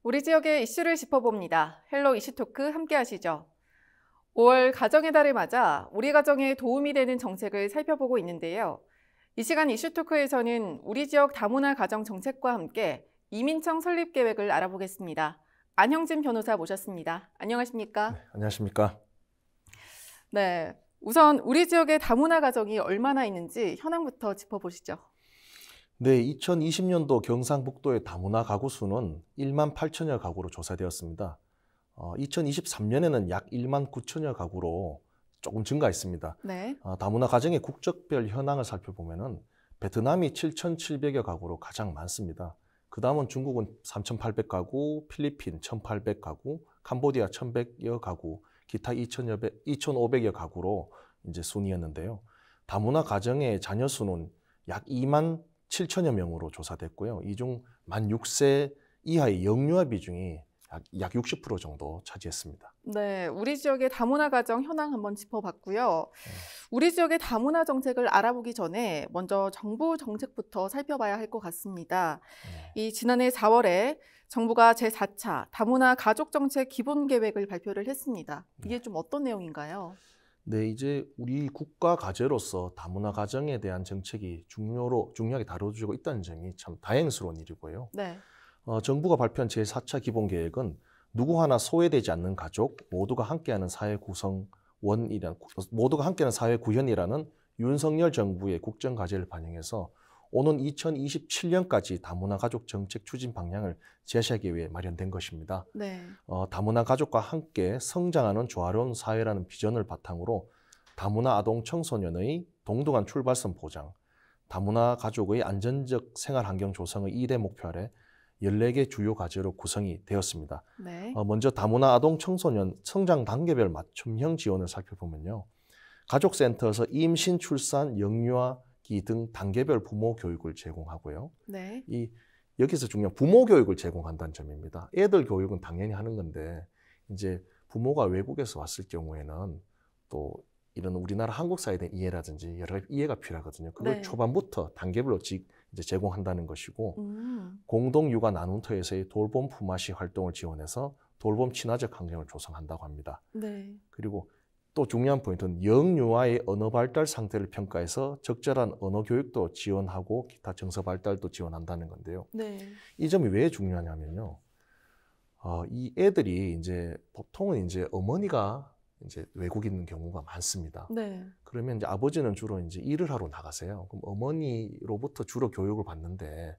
우리 지역의 이슈를 짚어봅니다. 헬로 이슈토크 함께 하시죠. 5월 가정의 달을 맞아 우리 가정에 도움이 되는 정책을 살펴보고 있는데요. 이 시간 이슈토크에서는 우리 지역 다문화 가정 정책과 함께 이민청 설립 계획을 알아보겠습니다. 안형진 변호사 모셨습니다. 안녕하십니까? 네, 안녕하십니까? 네, 우선 우리 지역의 다문화 가정이 얼마나 있는지 현황부터 짚어보시죠. 네, 2020년도 경상북도의 다문화 가구 수는 1만 8천여 가구로 조사되었습니다. 2023년에는 약 1만 9천여 가구로 조금 증가했습니다. 네. 다문화 가정의 국적별 현황을 살펴보면은 베트남이 7,700여 가구로 가장 많습니다. 그 다음은 중국은 3,800가구, 필리핀 1,800가구, 캄보디아 1,100여 가구, 기타 2,500여 가구로 이제 순이었는데요. 다문화 가정의 자녀 수는 약 2만 7천여 명으로 조사됐고요. 이 중 만 6세 이하의 영유아 비중이 약 60% 정도 차지했습니다. 네, 우리 지역의 다문화 가정 현황 한번 짚어봤고요. 우리 지역의 다문화 정책을 알아보기 전에 먼저 정부 정책부터 살펴봐야 할 것 같습니다. 이 지난해 4월에 정부가 제4차 다문화 가족정책 기본계획을 발표를 했습니다. 이게 좀 어떤 내용인가요? 네, 이제 우리 국가 과제로서 다문화 가정에 대한 정책이 중요하게 다뤄지고 있다는 점이 참 다행스러운 일이고요. 네. 정부가 발표한 제4차 기본계획은 누구 하나 소외되지 않는 가족, 모두가 함께하는 사회 구현이라는 윤석열 정부의 국정과제를 반영해서 오는 2027년까지 다문화 가족 정책 추진 방향을 제시하기 위해 마련된 것입니다. 네. 다문화 가족과 함께 성장하는 조화로운 사회라는 비전을 바탕으로 다문화 아동 청소년의 동등한 출발선 보장, 다문화 가족의 안전적 생활 환경 조성의 2대 목표 아래 14개 주요 과제로 구성이 되었습니다. 네. 먼저 다문화 아동 청소년 성장 단계별 맞춤형 지원을 살펴보면요. 가족센터에서 임신, 출산, 영유아기 등 단계별 부모 교육을 제공하고요. 네. 여기서 중요한 부모 교육을 제공한다는 점입니다. 애들 교육은 당연히 하는 건데 이제 부모가 외국에서 왔을 경우에는 또 이런 우리나라 한국 사회에 대한 이해라든지 여러 가지 이해가 필요하거든요. 그걸 네. 초반부터 단계별로 이제 제공한다는 것이고 공동 육아 나눔터에서의 돌봄 품앗이 활동을 지원해서 돌봄 친화적 환경을 조성한다고 합니다. 네. 그리고 또 중요한 포인트는 영유아의 언어 발달 상태를 평가해서 적절한 언어 교육도 지원하고 기타 정서 발달도 지원한다는 건데요. 네. 이 점이 왜 중요하냐면요. 이 애들이 이제 보통은 이제 어머니가 이제 외국에 있는 경우가 많습니다. 네. 그러면 이제 아버지는 주로 이제 일을 하러 나가세요. 그럼 어머니로부터 주로 교육을 받는데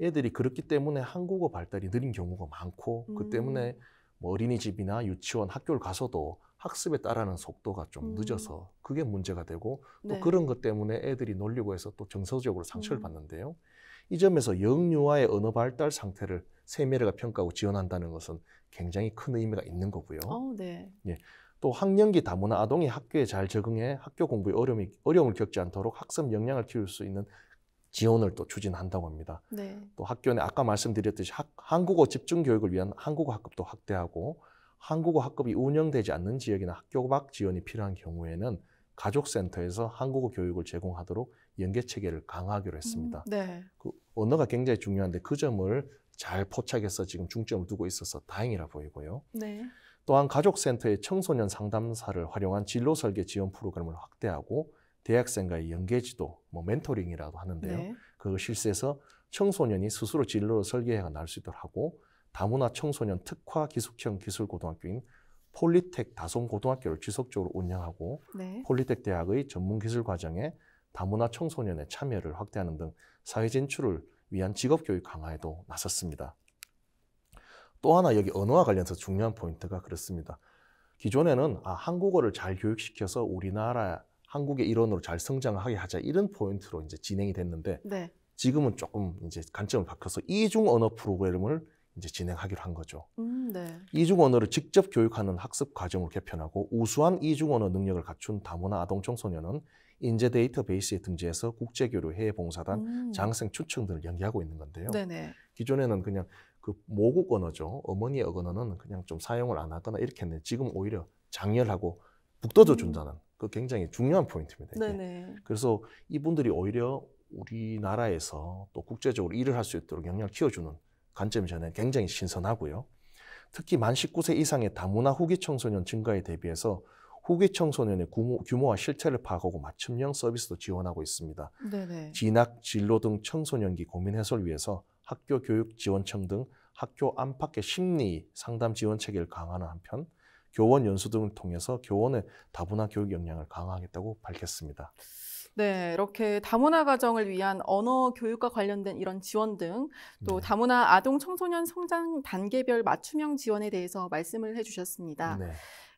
애들이 그렇기 때문에 한국어 발달이 느린 경우가 많고 그 때문에 뭐 어린이집이나 유치원, 학교를 가서도 학습에 따르는 속도가 좀 늦어서 그게 문제가 되고 또 네. 그런 것 때문에 애들이 놀리고 해서 또 정서적으로 상처를 받는데요. 이 점에서 영유아의 언어 발달 상태를 세밀하게 평가하고 지원한다는 것은 굉장히 큰 의미가 있는 거고요. 네. 예. 또 학령기 다문화 아동이 학교에 잘 적응해 학교 공부에 어려움을 겪지 않도록 학습 역량을 키울 수 있는 지원을 또 추진한다고 합니다. 네. 또 학교 내 아까 말씀드렸듯이 한국어 집중 교육을 위한 한국어 학급도 확대하고 한국어 학급이 운영되지 않는 지역이나 학교 밖 지원이 필요한 경우에는 가족센터에서 한국어 교육을 제공하도록 연계 체계를 강화하기로 했습니다. 네. 그 언어가 굉장히 중요한데 그 점을 잘 포착해서 지금 중점을 두고 있어서 다행이라 보이고요. 네. 또한 가족센터의 청소년 상담사를 활용한 진로 설계 지원 프로그램을 확대하고 대학생과의 연계 지도, 멘토링이라고 하는데요. 네. 그걸 실시해서 청소년이 스스로 진로를 설계해 나갈 수 있도록 하고 다문화 청소년 특화 기숙형 기술고등학교인 폴리텍 다솜고등학교를 지속적으로 운영하고 네. 폴리텍 대학의 전문기술 과정에 다문화 청소년의 참여를 확대하는 등 사회 진출을 위한 직업교육 강화에도 나섰습니다. 또 하나 여기 언어와 관련해서 중요한 포인트가 그렇습니다. 기존에는 한국어를 잘 교육시켜서 우리나라 한국의 일원으로 잘 성장하게 하자 이런 포인트로 이제 진행이 됐는데 네. 지금은 조금 이제 관점을 바꿔서 이중 언어 프로그램을 이제 진행하기로 한 거죠. 네. 이중 언어를 직접 교육하는 학습 과정을 개편하고 우수한 이중 언어 능력을 갖춘 다문화 아동 청소년은 인재 데이터베이스에 등재해서 국제교류 해외봉사단 장학생 추천 등을 연계하고 있는 건데요. 네네. 기존에는 그냥 그 모국 언어죠. 어머니의 언어는 그냥 좀 사용을 안 하거나 이렇게 했는데 지금 오히려 장려하고 북돋워 준다는 그 굉장히 중요한 포인트입니다. 이게. 네네. 그래서 이분들이 오히려 우리나라에서 또 국제적으로 일을 할 수 있도록 역량을 키워주는 관점이 저는 굉장히 신선하고요. 특히 만 19세 이상의 다문화 후기 청소년 증가에 대비해서 후기 청소년의 규모와 실태를 파악하고 맞춤형 서비스도 지원하고 있습니다. 네네. 진학, 진로 등 청소년기 고민 해소를 위해서 학교 교육 지원청 등 학교 안팎의 심리 상담 지원 체계를 강화하는 한편 교원 연수 등을 통해서 교원의 다문화 교육 역량을 강화하겠다고 밝혔습니다. 네, 이렇게 다문화 가정을 위한 언어 교육과 관련된 이런 지원 등 또 네. 다문화 아동 청소년 성장 단계별 맞춤형 지원에 대해서 말씀을 해주셨습니다. 네.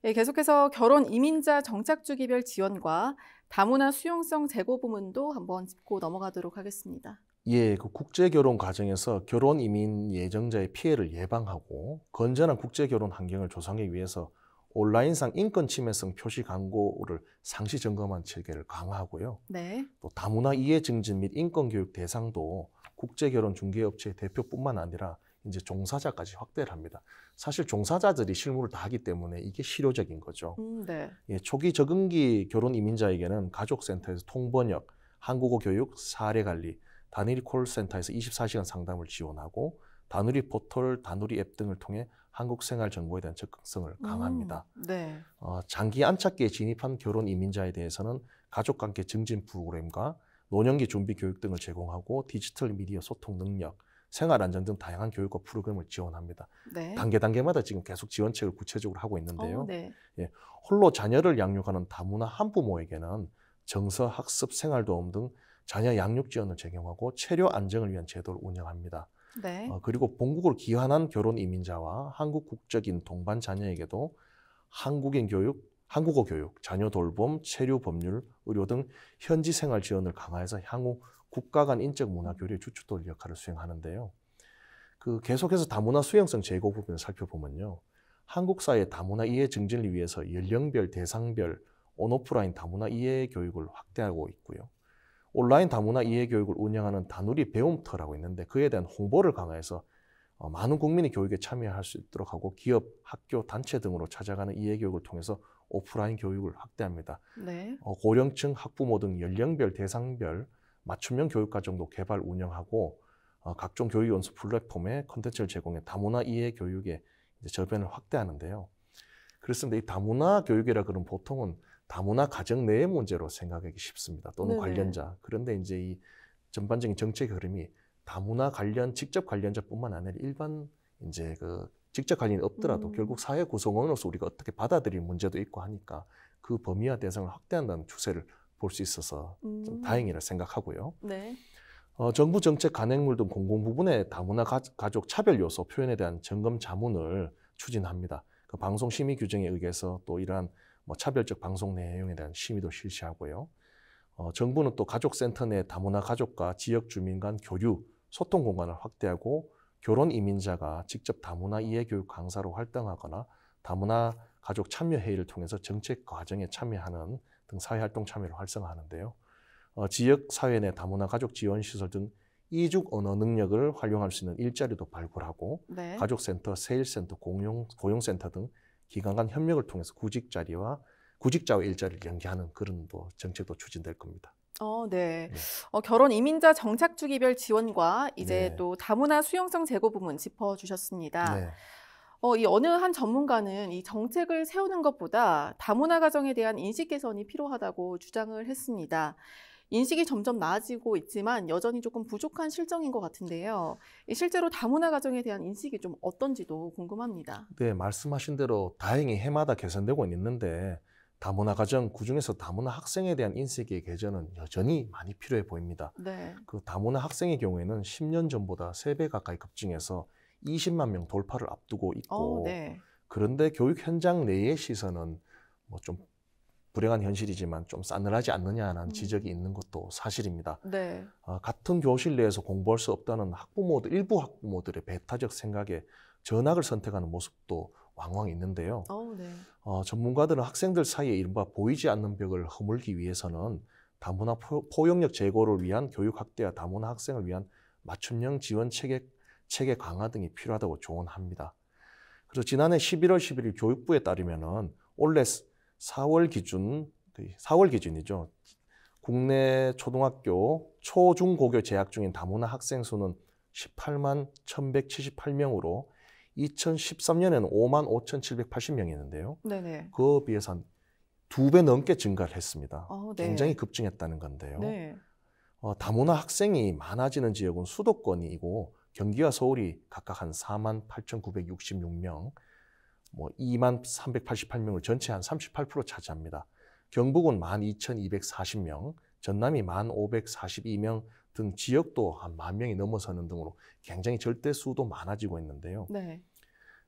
예, 계속해서 결혼 이민자 정착 주기별 지원과 다문화 수용성 재고 부문도 한번 짚고 넘어가도록 하겠습니다. 예, 그 국제 결혼 과정에서 결혼 이민 예정자의 피해를 예방하고 건전한 국제 결혼 환경을 조성하기 위해서 온라인상 인권 침해성 표시 광고를 상시 점검한 체계를 강화하고요. 네. 또 다문화 이해 증진 및 인권 교육 대상도 국제 결혼 중개업체 대표뿐만 아니라 이제 종사자까지 확대를 합니다. 사실 종사자들이 실무를 다 하기 때문에 이게 실효적인 거죠. 네. 예, 초기 적응기 결혼 이민자에게는 가족센터에서 통번역, 한국어 교육, 사례 관리, 다누리 콜센터에서 24시간 상담을 지원하고 다누리 포털, 다누리 앱 등을 통해 한국 생활 정보에 대한 접근성을 강화합니다. 네. 장기 안착기에 진입한 결혼 이민자에 대해서는 가족관계 증진 프로그램과 노년기 준비 교육 등을 제공하고 디지털 미디어 소통 능력, 생활 안전 등 다양한 교육과 프로그램을 지원합니다. 네. 단계마다 지금 계속 지원책을 구체적으로 하고 있는데요. 네. 예, 홀로 자녀를 양육하는 다문화 한부모에게는 정서, 학습, 생활도움 등 자녀 양육 지원을 제공하고 체류 안정을 위한 제도를 운영합니다. 네. 그리고 본국을 귀환한 결혼 이민자와 한국 국적인 동반 자녀에게도 한국인 교육, 한국어 교육, 자녀 돌봄, 체류 법률, 의료 등 현지 생활 지원을 강화해서 향후 국가 간 인적 문화 교류의 주축돌 역할을 수행하는데요. 계속해서 다문화 수용성 제고 부분을 살펴보면요. 한국 사회 다문화 이해 증진을 위해서 연령별, 대상별, 온오프라인 다문화 이해 교육을 확대하고 있고요. 온라인 다문화 이해 교육을 운영하는 다누리 배움터라고 있는데 그에 대한 홍보를 강화해서 많은 국민이 교육에 참여할 수 있도록 하고 기업, 학교, 단체 등으로 찾아가는 이해 교육을 통해서 오프라인 교육을 확대합니다. 네. 고령층, 학부모 등 연령별, 대상별 맞춤형 교육과정도 개발, 운영하고 각종 교육 연수 플랫폼에 콘텐츠를 제공해 다문화 이해 교육의 저변을 확대하는데요. 그렇습니다. 이 다문화 교육이라 그러면 보통은 다문화 가정 내의 문제로 생각하기 쉽습니다. 또는 네네. 관련자. 그런데 이제 이 전반적인 정책 흐름이 다문화 관련, 직접 관련자뿐만 아니라 일반 이제 직접 관련이 없더라도 결국 사회 구성원으로서 우리가 어떻게 받아들일 문제도 있고 하니까 그 범위와 대상을 확대한다는 추세를 볼 수 있어서 좀 다행이라 생각하고요. 네. 정부 정책 관행물 등 공공 부분의 다문화 가족 차별 요소 표현에 대한 점검 자문을 추진합니다. 그 방송 심의 규정에 의해서 또 이러한 차별적 방송 내용에 대한 심의도 실시하고요. 정부는 또 가족센터 내 다문화 가족과 지역 주민 간 교류, 소통 공간을 확대하고 결혼 이민자가 직접 다문화 이해 교육 강사로 활동하거나 다문화 가족 참여 회의를 통해서 정책 과정에 참여하는 등 사회활동 참여를 활성화하는데요. 지역 사회 내 다문화 가족 지원 시설 등 이중 언어 능력을 활용할 수 있는 일자리도 발굴하고 네. 가족센터, 세일센터, 고용센터 등 기관 간 협력을 통해서 구직자와 일자리를 연계하는 그런 정책도 추진될 겁니다. 네. 네. 결혼 이민자 정착 주기별 지원과 이제 네. 또 다문화 수용성 재고 부문 짚어주셨습니다. 네. 이 어느 한 전문가는 이 정책을 세우는 것보다 다문화 가정에 대한 인식 개선이 필요하다고 주장을 했습니다. 인식이 점점 나아지고 있지만 여전히 조금 부족한 실정인 것 같은데요. 실제로 다문화 가정에 대한 인식이 좀 어떤지도 궁금합니다. 네, 말씀하신 대로 다행히 해마다 개선되고 있는데 다문화 가정, 그중에서 다문화 학생에 대한 인식의 개선은 여전히 많이 필요해 보입니다. 네. 다문화 학생의 경우에는 10년 전보다 3배 가까이 급증해서 20만 명 돌파를 앞두고 있고 네. 그런데 교육 현장 내의 시선은 좀 불행한 현실이지만 좀 싸늘하지 않느냐는 지적이 있는 것도 사실입니다. 네. 같은 교실 내에서 공부할 수 없다는 일부 학부모들의 배타적 생각에 전학을 선택하는 모습도 왕왕 있는데요. 네. 전문가들은 학생들 사이에 이른바 보이지 않는 벽을 허물기 위해서는 다문화 포용력 제고를 위한 교육 확대와 다문화 학생을 위한 맞춤형 지원 체계 강화 등이 필요하다고 조언합니다. 그래서 지난해 11월 11일 교육부에 따르면은 올해 4월 기준이죠. 국내 초등학교 초중고교 재학 중인 다문화 학생 수는 18만 1,178명으로 2013년에는 5만 5,780명이었는데요. 네네. 그에 비해서 한 2배 넘게 증가를 했습니다. 네. 굉장히 급증했다는 건데요. 네. 다문화 학생이 많아지는 지역은 수도권이고 경기와 서울이 각각 한 4만 8,966명, 2만 388명을 전체 한 38% 차지합니다. 경북은 12,240명, 전남이 1,542명 등 지역도 한 10,000명이 넘어서는 등으로 굉장히 절대 수도 많아지고 있는데요. 네.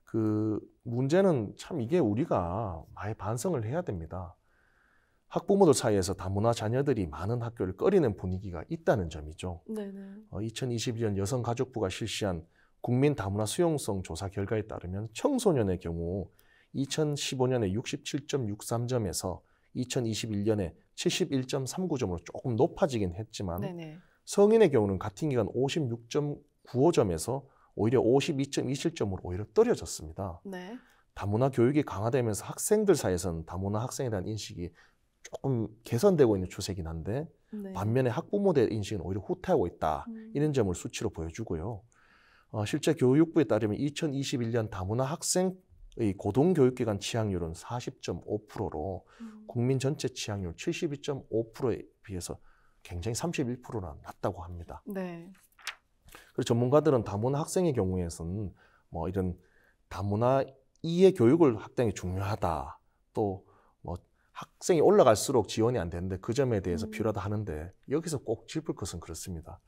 그 문제는 참 이게 우리가 많이 반성을 해야 됩니다. 학부모들 사이에서 다문화 자녀들이 많은 학교를 꺼리는 분위기가 있다는 점이죠. 네네. 2021년 여성가족부가 실시한 국민 다문화 수용성 조사 결과에 따르면 청소년의 경우 2015년에 67.63점에서 2021년에 71.39점으로 조금 높아지긴 했지만 네네. 성인의 경우는 같은 기간 56.95점에서 오히려 52.27점으로 오히려 떨어졌습니다. 네. 다문화 교육이 강화되면서 학생들 사이에서는 다문화 학생에 대한 인식이 조금 개선되고 있는 추세이긴 한데 네. 반면에 학부모들의 인식은 오히려 후퇴하고 있다. 이런 점을 수치로 보여주고요. 실제 교육부에 따르면 2021년 다문화 학생의 고등교육기관 취학률은 40.5%로 국민 전체 취학률 72.5%에 비해서 굉장히 31%나 낮다고 합니다. 네. 그리고 전문가들은 다문화 학생의 경우에는 이런 다문화 이해 교육을 학생이 중요하다. 또 학생이 올라갈수록 지원이 안 되는데 그 점에 대해서 필요하다 하는데 여기서 꼭 짚을 것은 그렇습니다.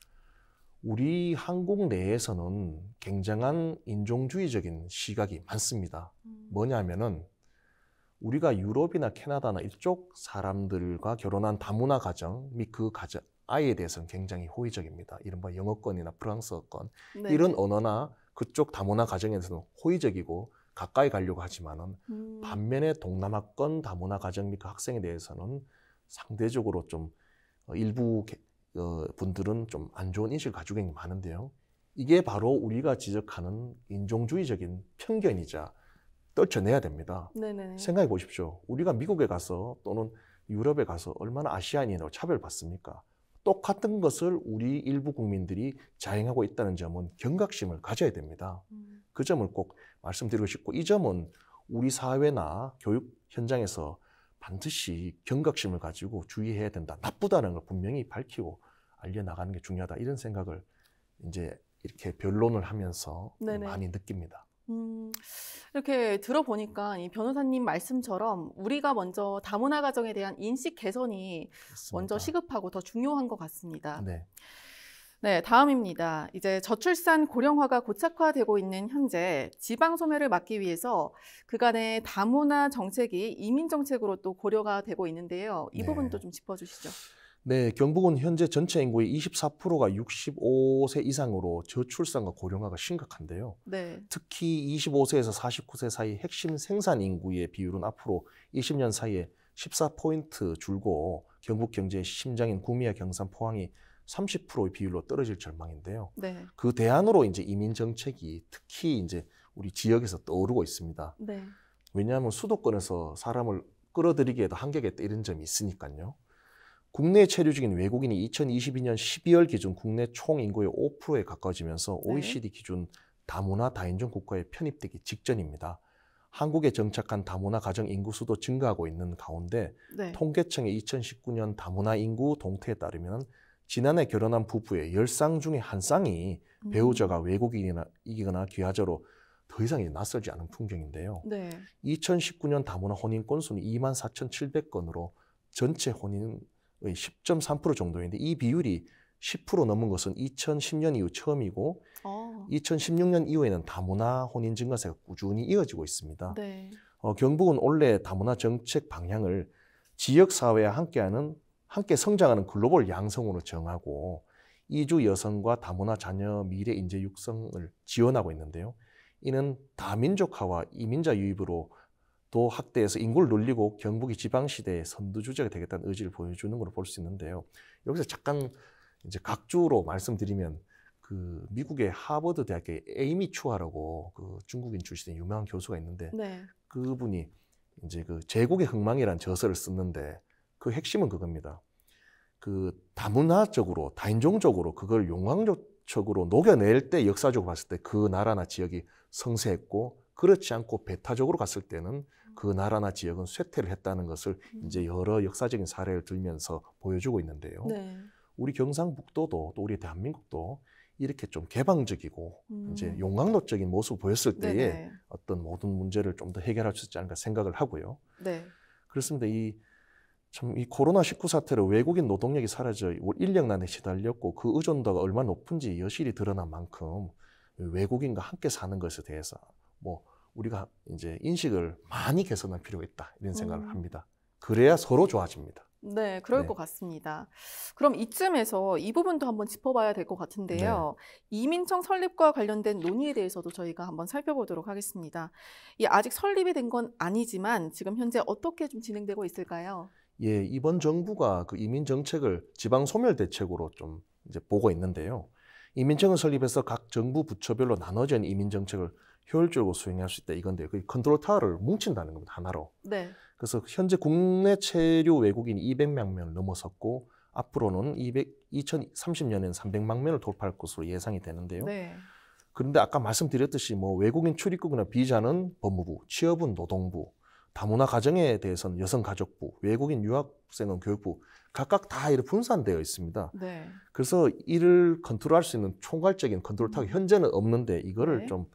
우리 한국 내에서는 굉장한 인종주의적인 시각이 많습니다. 뭐냐면은 우리가 유럽이나 캐나다나 이쪽 사람들과 결혼한 다문화 가정 및 그 가정 아이에 대해서는 굉장히 호의적입니다. 이른바 영어권이나 프랑스어권 네. 이런 언어나 그쪽 다문화 가정에서는 호의적이고 가까이 가려고 하지만은 반면에 동남아권 다문화 가정 및 그 학생에 대해서는 상대적으로 좀 일부 분들은 좀 안 좋은 인식을 가지고 있는 게 많은데요. 이게 바로 우리가 지적하는 인종주의적인 편견이자 떨쳐내야 됩니다. 네네. 생각해 보십시오. 우리가 미국에 가서 또는 유럽에 가서 얼마나 아시아인이라고 차별받습니까? 똑같은 것을 우리 일부 국민들이 자행하고 있다는 점은 경각심을 가져야 됩니다. 그 점을 꼭 말씀드리고 싶고 이 점은 우리 사회나 교육 현장에서 반드시 경각심을 가지고 주의해야 된다. 나쁘다는 걸 분명히 밝히고 알려나가는 게 중요하다. 이런 생각을 이제 이렇게 변론을 하면서 네네. 많이 느낍니다. 이렇게 들어보니까 이 변호사님 말씀처럼 우리가 먼저 다문화 가정에 대한 인식 개선이 그렇습니다. 먼저 시급하고 더 중요한 것 같습니다. 네. 네, 다음입니다. 이제 저출산 고령화가 고착화되고 있는 현재 지방 소멸을 막기 위해서 그간의 다문화 정책이 이민 정책으로 또 고려가 되고 있는데요. 이 네. 부분도 좀 짚어주시죠. 네, 경북은 현재 전체 인구의 24%가 65세 이상으로 저출산과 고령화가 심각한데요. 네. 특히 25세에서 49세 사이 핵심 생산 인구의 비율은 앞으로 20년 사이에 14포인트 줄고 경북 경제의 심장인 구미와 경산, 포항이 30%의 비율로 떨어질 전망인데요. 네. 그 대안으로 이제 이민 정책이 특히 이제 우리 지역에서 떠오르고 있습니다. 네. 왜냐하면 수도권에서 사람을 끌어들이기에도 한계가 있다 이런 점이 있으니까요. 국내에 체류 중인 외국인이 2022년 12월 기준 국내 총 인구의 5%에 가까워지면서 네. OECD 기준 다문화 다인종 국가에 편입되기 직전입니다. 한국에 정착한 다문화 가정 인구 수도 증가하고 있는 가운데 네. 통계청의 2019년 다문화 인구 동태에 따르면 지난해 결혼한 부부의 10쌍 중에 한 쌍이 배우자가 외국인이거나 귀화자로 더 이상 낯설지 않은 풍경인데요. 네. 2019년 다문화 혼인 건수는 24,700건으로 전체 혼인의 10.3% 정도인데 이 비율이 10% 넘은 것은 2010년 이후 처음이고 2016년 이후에는 다문화 혼인 증가세가 꾸준히 이어지고 있습니다. 네. 경북은 올해 다문화 정책 방향을 지역사회와 함께 성장하는 글로벌 양성으로 정하고 이주 여성과 다문화 자녀 미래 인재 육성을 지원하고 있는데요. 이는 다민족화와 이민자 유입으로 도 확대해서 인구를 늘리고 경북이 지방시대의 선두주자가 되겠다는 의지를 보여주는 걸로 볼 수 있는데요. 여기서 잠깐 이제 각주로 말씀드리면 그 미국의 하버드 대학의 에이미 추아라고 그 중국인 출신의 유명한 교수가 있는데 네. 그분이 이제 그 제국의 흥망이라는 저서를 썼는데 그 핵심은 그겁니다. 그 다문화적으로 다인종적으로 그걸 척으로 녹여낼 때 역사적으로 봤을 때 그 나라나 지역이 성세했고 그렇지 않고 배타적으로 갔을 때는 그 나라나 지역은 쇠퇴를 했다는 것을 이제 여러 역사적인 사례를 들면서 보여주고 있는데요. 네. 우리 경상북도도 또 우리 대한민국도 이렇게 좀 개방적이고 이제 용광로적인 모습을 보였을 때에 네네. 어떤 모든 문제를 좀 더 해결할 수 있지 않을까 생각을 하고요. 네. 그렇습니다. 이 코로나19 사태로 외국인 노동력이 사라져 인력난에 시달렸고 그 의존도가 얼마나 높은지 여실히 드러난 만큼 외국인과 함께 사는 것에 대해서 뭐 우리가 이제 인식을 많이 개선할 필요가 있다 이런 생각을 합니다. 그래야 서로 좋아집니다. 네, 그럴 네. 것 같습니다. 그럼 이쯤에서 이 부분도 한번 짚어봐야 될 것 같은데요. 이민청 설립과 관련된 논의에 대해서도 저희가 한번 살펴보도록 하겠습니다. 아직 설립이 된 건 아니지만 지금 현재 어떻게 좀 진행되고 있을까요? 예, 이번 정부가 그 이민 정책을 지방 소멸 대책으로 좀 이제 보고 있는데요. 이민청을 설립해서 각 정부 부처별로 나눠진 이민 정책을 효율적으로 수행할 수 있다 이건데요. 그 컨트롤 타워를 뭉친다는 겁니다. 하나로. 네. 그래서 현재 국내 체류 외국인이 200만 명을 넘어섰고 앞으로는 2030년에는 300만 명을 돌파할 것으로 예상이 되는데요. 네. 그런데 아까 말씀드렸듯이 뭐 외국인 출입국이나 비자는 법무부, 취업은 노동부, 다문화 가정에 대해서는 여성가족부, 외국인 유학생은 교육부 각각 다 이렇게 분산되어 있습니다. 네. 그래서 이를 컨트롤할 수 있는 총괄적인 컨트롤 타워가 현재는 없는데 이거를 네. 좀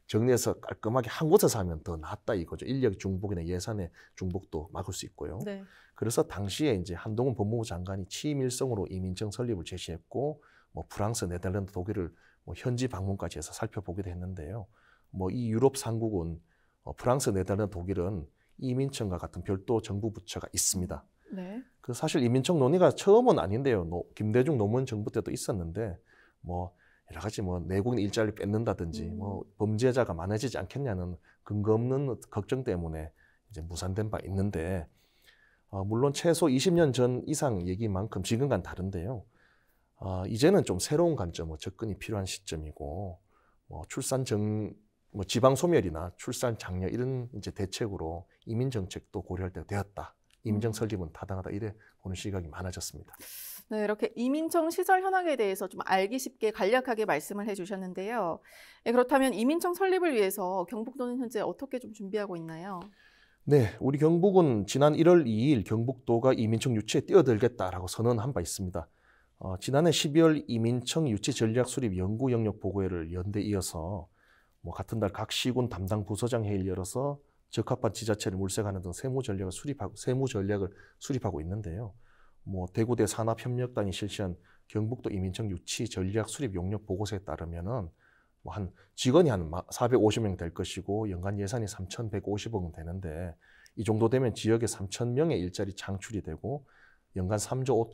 정리해서 깔끔하게 한 곳에서 하면 더 낫다 이거죠. 인력 중복이나 예산의 중복도 막을 수 있고요. 네. 그래서 당시에 이제 한동훈 법무부 장관이 취임 일성으로 이민청 설립을 제시했고, 뭐 프랑스, 네덜란드, 독일을 뭐 현지 방문까지 해서 살펴보기도 했는데요. 뭐 이 유럽 삼국은 프랑스, 네덜란드, 독일은 이민청과 같은 별도 정부 부처가 있습니다. 네. 그 사실 이민청 논의가 처음은 아닌데요. 김대중 노무현 정부 때도 있었는데 뭐 여러 가지 뭐 내국인 일자리를 뺏는다든지 뭐 범죄자가 많아지지 않겠냐는 근거 없는 걱정 때문에 이제 무산된 바 있는데 물론 최소 20년 전 이상 얘기만큼 지금과는 다른데요. 이제는 좀 새로운 관점으로 접근이 필요한 시점이고 뭐 뭐 지방 소멸이나 출산 장려 이런 이제 대책으로 이민 정책도 고려할 때가 되었다. 이민청 설립은 타당하다 이래 보는 시각이 많아졌습니다. 네, 이렇게 이민청 시절 현황에 대해서 좀 알기 쉽게 간략하게 말씀을 해주셨는데요. 네, 그렇다면 이민청 설립을 위해서 경북도는 현재 어떻게 좀 준비하고 있나요? 네, 우리 경북은 지난 1월 2일 경북도가 이민청 유치에 뛰어들겠다라고 선언한 바 있습니다. 지난해 12월 이민청 유치 전략 수립 연구 영역 보고회를 연대 이어서 뭐 같은 달 각 시군 담당 부서장 회의를 열어서 적합한 지자체를 물색하는 등 세무 전략을 수립하고 있는데요. 뭐 대구대 산업협력단이 실시한 경북도 이민청 유치 전략 수립 용역 보고서에 따르면은 뭐 직원이 한 450명 될 것이고 연간 예산이 3,150억 원 되는데 이 정도 되면 지역에 3,000명의 일자리 창출이 되고 연간 3조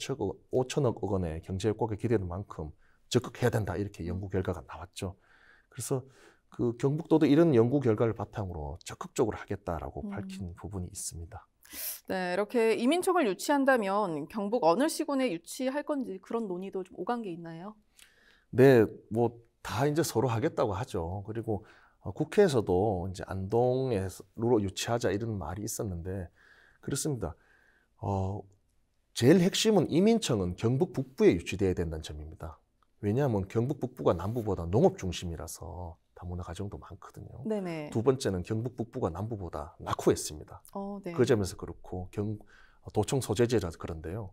5천억 원의 경제 효과가 기대되는 만큼 적극해야 된다 이렇게 연구 결과가 나왔죠. 그래서 그 경북도도 이런 연구 결과를 바탕으로 적극적으로 하겠다라고 밝힌 부분이 있습니다. 네, 이렇게 이민청을 유치한다면 경북 어느 시군에 유치할 건지 그런 논의도 좀 오간 게 있나요? 네, 뭐 다 이제 서로 하겠다고 하죠. 그리고 국회에서도 이제 안동으로 유치하자 이런 말이 있었는데 그렇습니다. 제일 핵심은 이민청은 경북 북부에 유치돼야 된다는 점입니다. 왜냐하면 경북 북부가 남부보다 농업 중심이라서 다문화 가정도 많거든요. 네네. 두 번째는 경북 북부가 남부보다 낙후했습니다. 네. 그 점에서 그렇고 도청 소재지라서 그런데요.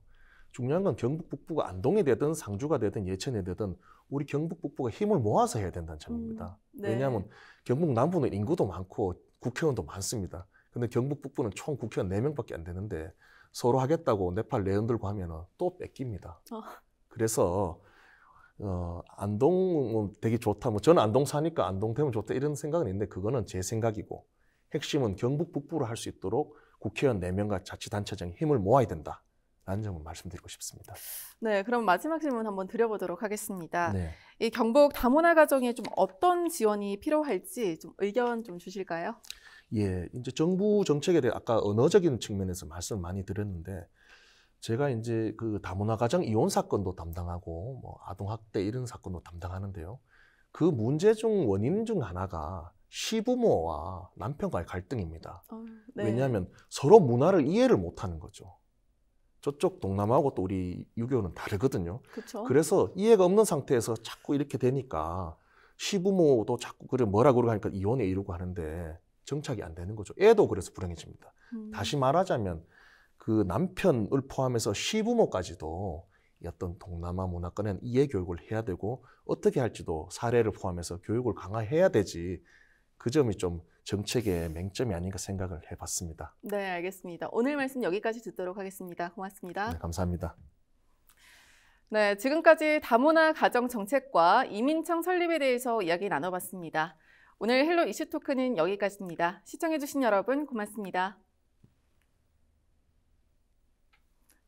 중요한 건 경북 북부가 안동이 되든 상주가 되든 예천이 되든 우리 경북 북부가 힘을 모아서 해야 된다는 점입니다. 네. 왜냐하면 경북 남부는 인구도 많고 국회의원도 많습니다. 근데 경북 북부는 총 국회의원 4명밖에 안 되는데 서로 하겠다고 네팔 내원들고 하면은 또 뺏깁니다. 그래서 안동은 되게 좋다. 뭐 저는 안동 사니까 안동 되면 좋다 이런 생각은 있는데 그거는 제 생각이고 핵심은 경북 북부로 할 수 있도록 국회의원 4명과 자치단체장이 힘을 모아야 된다. 라는 점을 말씀드리고 싶습니다. 네, 그럼 마지막 질문 한번 드려보도록 하겠습니다. 네. 이 경북 다문화 가정에 좀 어떤 지원이 필요할지 좀 의견 좀 주실까요? 예, 이제 정부 정책에 대해 아까 언어적인 측면에서 말씀을 많이 드렸는데 제가 이제 그 다문화 가정 이혼 사건도 담당하고 뭐 아동 학대 이런 사건도 담당하는데요. 그 문제 중 원인 중 하나가 시부모와 남편과의 갈등입니다. 네. 왜냐하면 서로 문화를 이해를 못하는 거죠. 저쪽 동남아하고 또 우리 유교는 다르거든요. 그렇죠. 그래서 이해가 없는 상태에서 자꾸 이렇게 되니까 시부모도 자꾸 그래 뭐라 그러고 하니까 이혼에 이르고 하는데 정착이 안 되는 거죠. 애도 그래서 불행해집니다. 다시 말하자면 그 남편을 포함해서 시부모까지도 이 어떤 동남아 문화권에는 이해 교육을 해야 되고 어떻게 할지도 사례를 포함해서 교육을 강화해야 되지. 그 점이 좀 정책의 맹점이 아닌가 생각을 해봤습니다. 네, 알겠습니다. 오늘 말씀 여기까지 듣도록 하겠습니다. 고맙습니다. 네, 감사합니다. 네, 지금까지 다문화 가정 정책과 이민청 설립에 대해서 이야기 나눠봤습니다. 오늘 헬로 이슈토크는 여기까지입니다. 시청해주신 여러분 고맙습니다.